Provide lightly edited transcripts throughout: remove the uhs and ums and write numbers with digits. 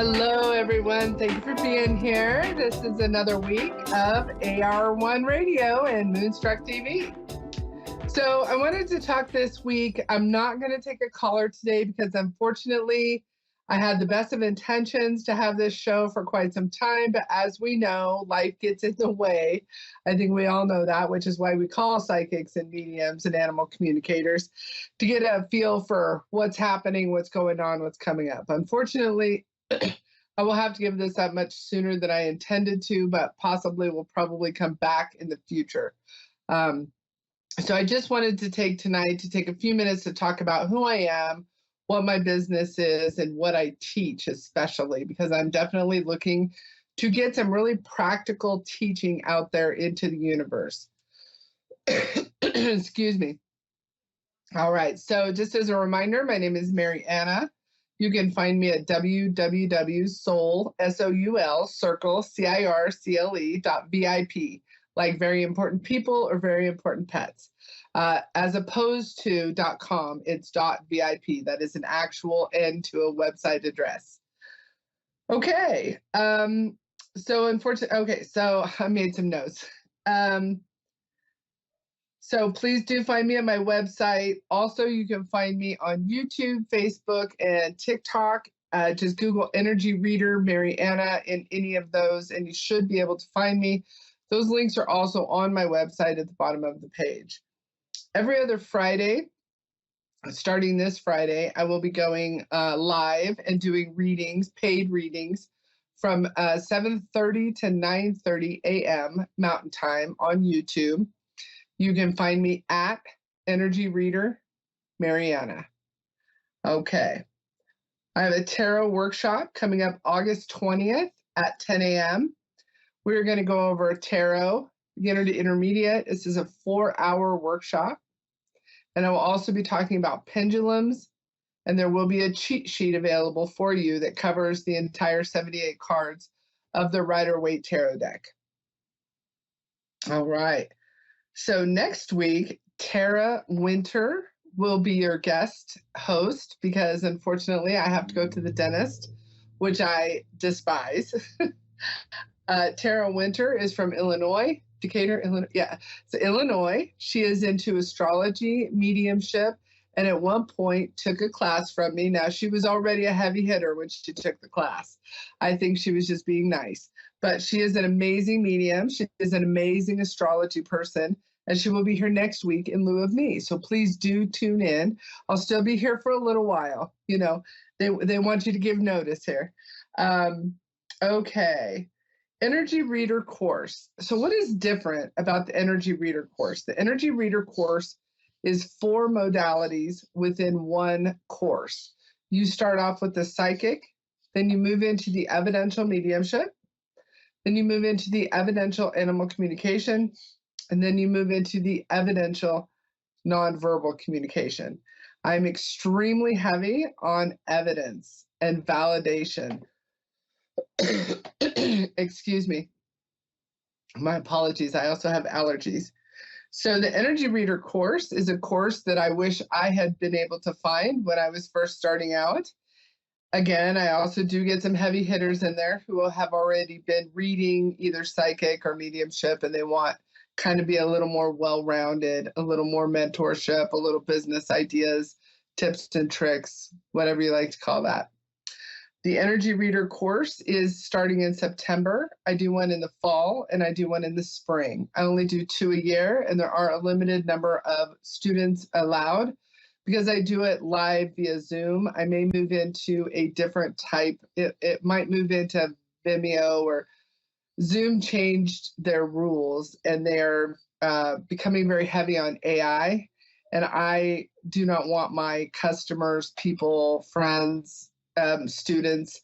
Hello, everyone. Thank you for being here. This is another week of AR1 Radio and Moonstruck TV. So I wanted to talk this week. I'm not going to take a caller today because unfortunately I had the best of intentions to have this show for quite some time. But as we know, life gets in the way. I think we all know that, which is why we call psychics and mediums and animal communicators to get a feel for what's happening, what's going on, what's coming up. Unfortunately, I will have to give this up much sooner than I intended to, but possibly will probably come back in the future. So I just wanted to take tonight to take a few minutes to talk about who I am, what my business is, and what I teach, especially because I'm definitely looking to get some really practical teaching out there into the universe. Excuse me. All right. So just as a reminder, my name is MaryAnna. You can find me at www.soul, S-O-U-L, circle, CIRCLE.VIP, like very important people or very important pets. As opposed to .com, it's .VIP. That is an actual end to a website address. Okay. So I made some notes. So please do find me on my website. Also, you can find me on YouTube, Facebook, and TikTok. Just Google Energy Reader MaryAnna in any of those, and you should be able to find me. Those links are also on my website at the bottom of the page. Every other Friday, starting this Friday, I will be going live and doing readings, paid readings, from 7:30 to 9:30 a.m. Mountain Time on YouTube. You can find me at Energy Reader MaryAnna. Okay. I have a tarot workshop coming up August 20th at 10 a.m. We're going to go over tarot, beginner to intermediate. This is a 4-hour workshop. And I will also be talking about pendulums. And there will be a cheat sheet available for you that covers the entire 78 cards of the Rider-Waite Tarot deck. All right. So next week, Tara Winter will be your guest host because unfortunately I have to go to the dentist, which I despise. Tara Winter is from Illinois, Decatur, Illinois. Yeah, so Illinois. She is into astrology, mediumship, and at one point took a class from me. Now, she was already a heavy hitter when she took the class. I think she was just being nice. But she is an amazing medium. She is an amazing astrology person. And she will be here next week in lieu of me. So please do tune in. I'll still be here for a little while. You know, they want you to give notice here. Okay. Energy Reader course. So what is different about the Energy Reader course? The Energy Reader course is 4 modalities within one course. You start off with the psychic, then you move into the evidential mediumship, then you move into the evidential animal communication, and then you move into the evidential nonverbal communication. I'm extremely heavy on evidence and validation. Excuse me. My apologies. I also have allergies. So the Energy Reader course is a course that I wish I had been able to find when I was first starting out. Again, I also do get some heavy hitters in there who will have already been reading either psychic or mediumship, and they want kind of be a little more well-rounded, a little more mentorship, a little business ideas, tips and tricks, whatever you like to call that. The Energy Reader course is starting in September. I do one in the fall and I do one in the spring. I only do 2 a year, and there are a limited number of students allowed. Because I do it live via Zoom, I may move into a different type. It might move into Vimeo, or Zoom changed their rules and they're becoming very heavy on AI. And I do not want my customers, people, friends, students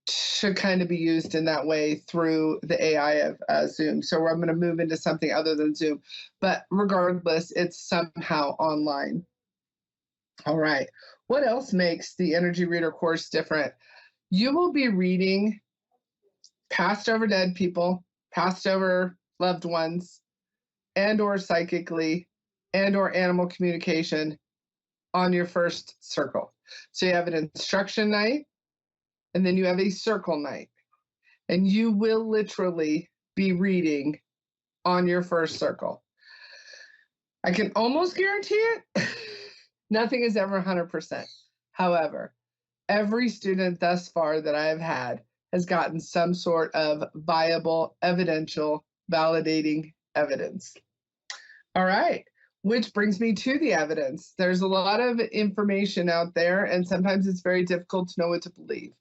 to kind of be used in that way through the AI of Zoom. So I'm going to move into something other than Zoom. But regardless, it's somehow online. All right. What else makes the Energy Reader course different? You will be reading passed over dead people, passed over loved ones, and or psychically, and or animal communication on your first circle. So you have an instruction night, and then you have a circle night. And you will literally be reading on your first circle. I can almost guarantee it. Nothing is ever 100%. However, every student thus far that I have had has gotten some sort of viable, evidential, validating evidence. All right, which brings me to the evidence. There's a lot of information out there, and sometimes it's very difficult to know what to believe.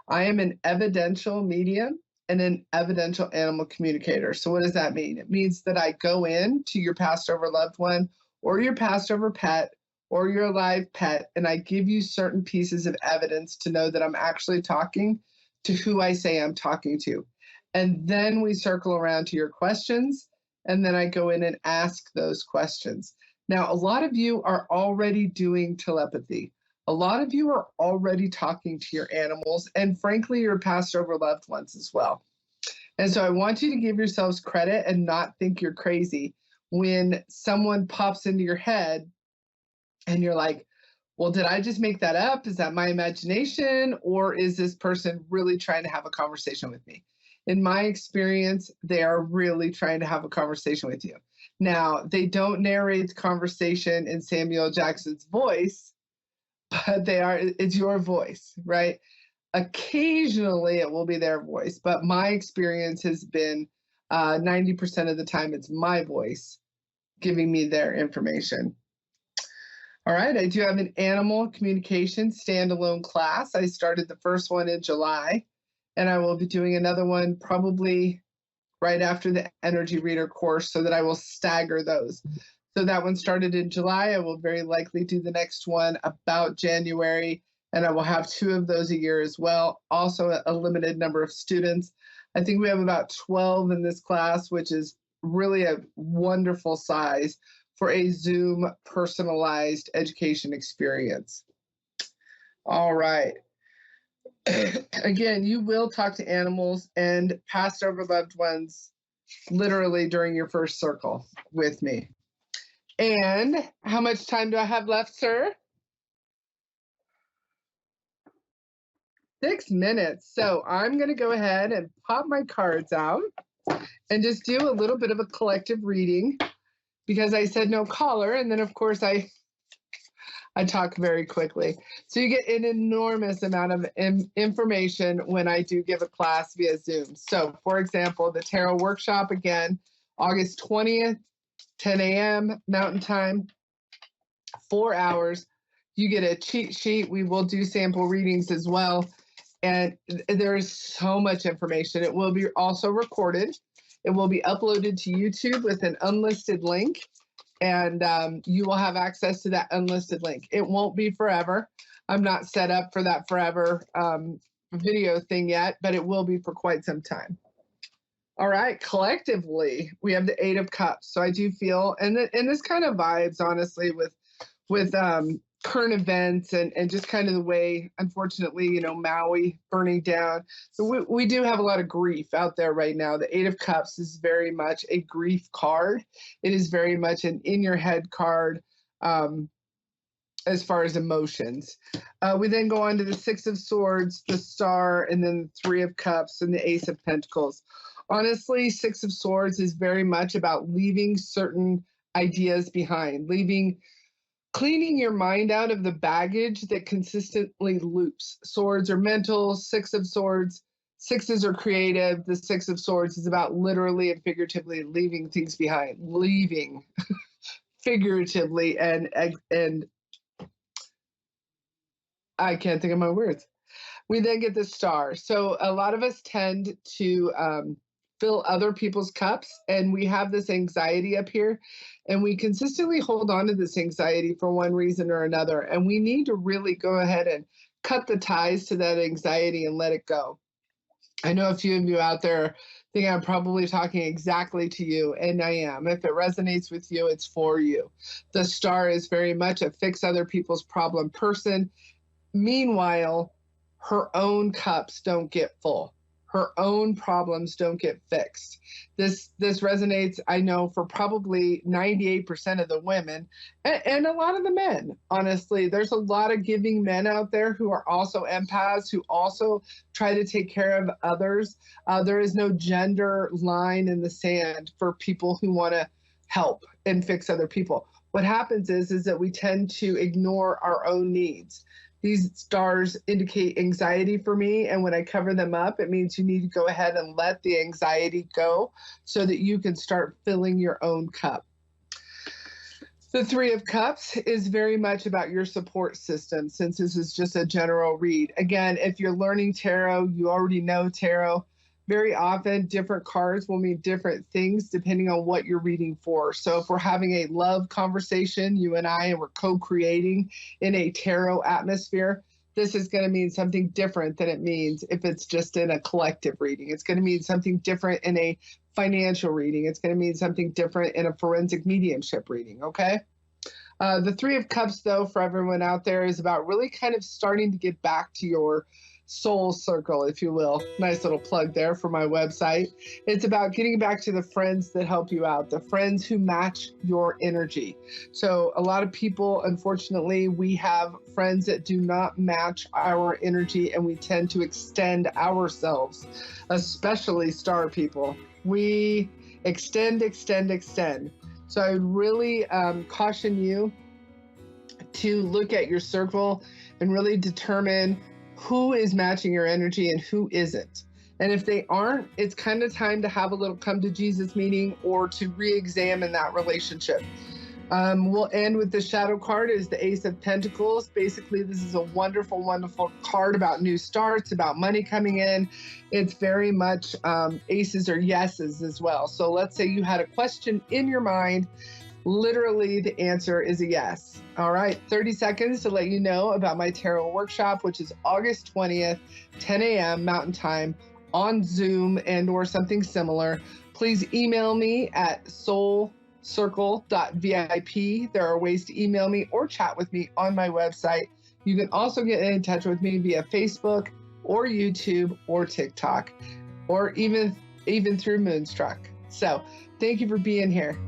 I am an evidential medium and an evidential animal communicator. So what does that mean? It means that I go in to your passed over loved one or your passed over pet or your alive pet, and I give you certain pieces of evidence to know that I'm actually talking to who I say I'm talking to. And then we circle around to your questions, and then I go in and ask those questions. Now, a lot of you are already doing telepathy. A lot of you are already talking to your animals and frankly, your passed over loved ones as well. And so I want you to give yourselves credit and not think you're crazy when someone pops into your head and you're like, well, did I just make that up? Is that my imagination? Or is this person really trying to have a conversation with me? In my experience, they are really trying to have a conversation with you. Now, they don't narrate the conversation in Samuel Jackson's voice, but it's your voice, right? Occasionally it will be their voice, but my experience has been 90% of the time it's my voice giving me their information. All right, I do have an animal communication standalone class. I started the first one in July, and I will be doing another one probably right after the energy reader course so that I will stagger those. So that one started in July. I will very likely do the next one about January, and I will have 2 of those a year as well. Also a limited number of students. I think we have about 12 in this class, which is really a wonderful size for a Zoom personalized education experience. All right. Again, you will talk to animals and passed over loved ones literally during your first circle with me. And how much time do I have left, sir? 6 minutes. So I'm going to go ahead and pop my cards out and just do a little bit of a collective reading because I said no caller. And then, of course, I talk very quickly. So you get an enormous amount of information when I do give a class via Zoom. So, for example, the tarot workshop, again, August 20th, 10 a.m. Mountain Time, 4 hours. You get a cheat sheet. We will do sample readings as well. And there is so much information. It will be also recorded. It will be uploaded to YouTube with an unlisted link. And you will have access to that unlisted link. It won't be forever. I'm not set up for that forever video thing yet, but it will be for quite some time. All right, collectively, we have the 8 of Cups. So I do feel, and this kind of vibes, honestly, with current events and just kind of the way, unfortunately, you know, Maui burning down. So we do have a lot of grief out there right now. The 8 of Cups is very much a grief card. It is very much an in your head card as far as emotions. We then go on to the 6 of Swords, the Star, and then the 3 of Cups and the Ace of Pentacles. Honestly, 6 of Swords is very much about leaving certain ideas behind, cleaning your mind out of the baggage that consistently loops. Swords are mental, 6 of Swords, 6s are creative. The 6 of Swords is about literally and figuratively leaving things behind, leaving figuratively and I can't think of my words. We then get the Star. So a lot of us tend to fill other people's cups, and we have this anxiety up here, and we consistently hold on to this anxiety for one reason or another, and we need to really go ahead and cut the ties to that anxiety and let it go. I know a few of you out there think I'm probably talking exactly to you, and I am. If it resonates with you, it's for you. The Star is very much a fix other people's problem person. Meanwhile, her own cups don't get full. her own problems don't get fixed. This resonates, I know, for probably 98% of the women and a lot of the men. Honestly, there's a lot of giving men out there who are also empaths, who also try to take care of others. There is no gender line in the sand for people who want to help and fix other people. What happens is that we tend to ignore our own needs. These stars indicate anxiety for me, and when I cover them up, it means you need to go ahead and let the anxiety go so that you can start filling your own cup. The Three of Cups is very much about your support system, since this is just a general read. Again, if you're learning tarot, you already know tarot. Very often, different cards will mean different things depending on what you're reading for. So if we're having a love conversation, you and I, and we're co-creating in a tarot atmosphere, this is going to mean something different than it means if it's just in a collective reading. It's going to mean something different in a financial reading. It's going to mean something different in a forensic mediumship reading, okay? The Three of Cups, though, for everyone out there, is about really kind of starting to get back to your soul circle, if you will. Nice little plug there for my website. It's about getting back to the friends that help you out, the friends who match your energy. So a lot of people, unfortunately, we have friends that do not match our energy, and we tend to extend ourselves, especially star people. We extend. So I would really caution you to look at your circle and really determine who is matching your energy and who isn't. And if they aren't, it's kind of time to have a little come to Jesus meeting or to re-examine that relationship. We'll end with the shadow card is the Ace of Pentacles. Basically, this is a wonderful, wonderful card about new starts, about money coming in. It's very much aces or yeses as well. So let's say you had a question in your mind. Literally, the answer is a yes. All right, 30 seconds to let you know about my tarot workshop, which is August 20th, 10 a.m. Mountain Time on Zoom and or something similar. Please email me at soulcircle.vip. There are ways to email me or chat with me on my website. You can also get in touch with me via Facebook or YouTube or TikTok, or even through Moonstruck. So thank you for being here.